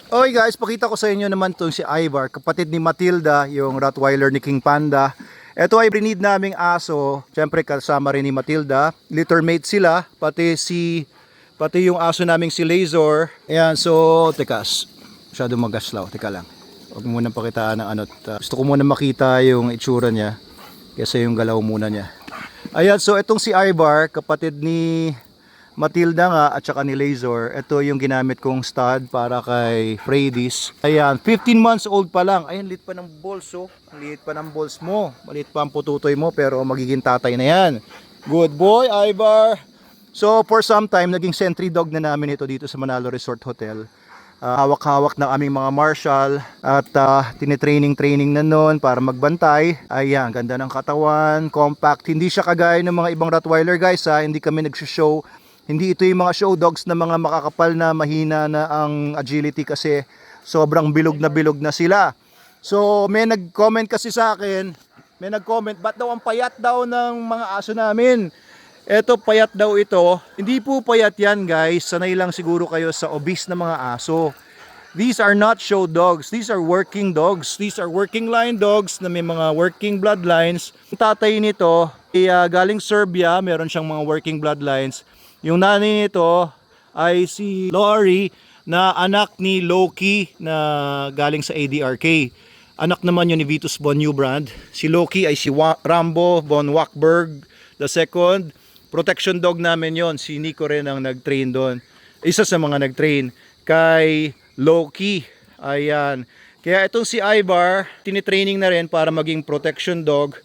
Okay guys, pakita ko sa inyo naman itong si Ivar, kapatid ni Matilda, yung Rottweiler ni King Panda. Ito ay breed naming aso, syempre kasama rin ni Matilda. Litter mate sila, pati yung aso naming si Lazor. Ayan, so tekas, masyado magaslaw, teka lang. Huwag mo munang pakitaan ng ano. Gusto ko muna makita yung itsura niya, kasi yung galaw muna niya. Ayan, so itong si Ivar, kapatid ni Matilda nga at saka ni Lazor. Ito yung ginamit kong stud para kay Freddy's. Ayan, 15 months old pa lang. Ayan, liit pa ng balls, oh. Liit pa ng balls mo. Maliit pa ang pututoy mo, pero magiging tatay na yan. Good boy, Ivar. So, for some time, naging sentry dog na namin ito dito sa Manalo Resort Hotel. Hawak-hawak na aming mga marshal at tinitraining na noon para magbantay. Ayan, ganda ng katawan, compact. Hindi siya kagaya ng mga ibang Rottweiler guys ha. Hindi kami nagsho-show. Hindi ito yung mga show dogs na mga makakapal na mahina na ang agility kasi sobrang bilog na sila. So may nag-comment kasi sa akin, ba't daw ang payat daw ng mga aso namin? Eto, payat daw ito. Hindi po payat yan guys, sanay lang siguro kayo sa obese na mga aso. These are not show dogs, these are working dogs. These are working line dogs na may mga working bloodlines. Ang tatay nito ay galing Serbia, meron siyang mga working bloodlines. Yung nanay nito ay si Lori na anak ni Loki na galing sa ADRK. Anak naman yun ni Vitus von Neubrand. Si Loki ay si Rambo von Wackberg II. Protection dog namin yon. Si Nico rin ang nag-train doon. Isa sa mga nag-train kay Loki. Ayan. Kaya itong si Ivar, tinitraining na rin para maging protection dog.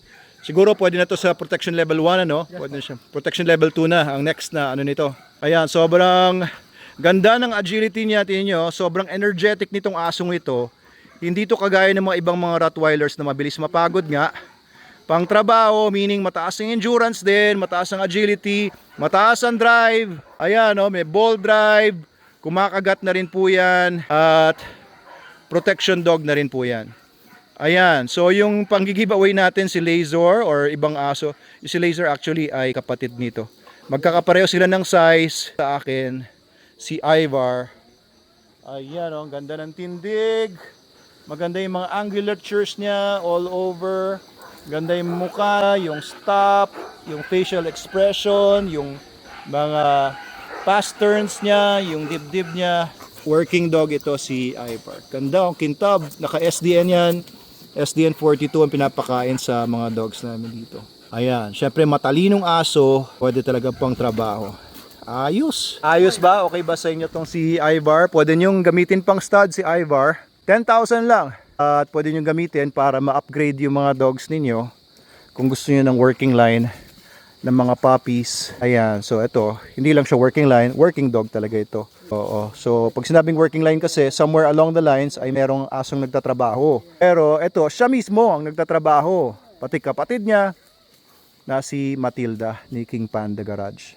Siguro pwede na to sa protection level 1 ano? Pwede na siya. Protection level 2 na ang next na ano nito. Ayan, sobrang ganda ng agility niya, tingnan niyo, sobrang energetic nitong asong ito. Hindi to kagaya ng mga ibang mga Rottweilers na mabilis mapagod nga. Pang trabaho, meaning mataas ang endurance din, mataas ang agility, mataas ang drive. Ayan, oh, may ball drive, kumakagat na rin po 'yan at protection dog na rin po 'yan. Ayan, so yung pang-giveaway natin si Lazor or ibang aso, si Lazor actually ay kapatid nito. Magkakapareho sila ng size sa akin, si Ivar. Ayan, oh, ganda ng tindig. Maganda yung mga angulatures niya all over. Ganda yung mukha, yung stop, yung facial expression, yung mga fast turns niya, yung dibdib niya. Working dog ito si Ivar. Ganda ang kintab, naka-SDN yan. SDN 42 ang pinapakain sa mga dogs namin dito. Ayan, syempre matalinong aso, pwede talaga pang trabaho. Ayos. Ayos ba? Okay ba sa inyo tong si Ivar? Pwede nyong gamitin pang stud si Ivar. 10,000 lang. At pwede nyong gamitin para ma-upgrade yung mga dogs ninyo. Kung gusto niyo ng working line ng mga puppies. Ayan, so ito, hindi lang siya working line, working dog talaga ito. Oo. So pag sinabing working line kasi, somewhere along the lines ay merong asong nagtatrabaho. Pero ito, siya mismo ang nagtatrabaho. Pati kapatid niya na si Matilda ni King Panda Garage.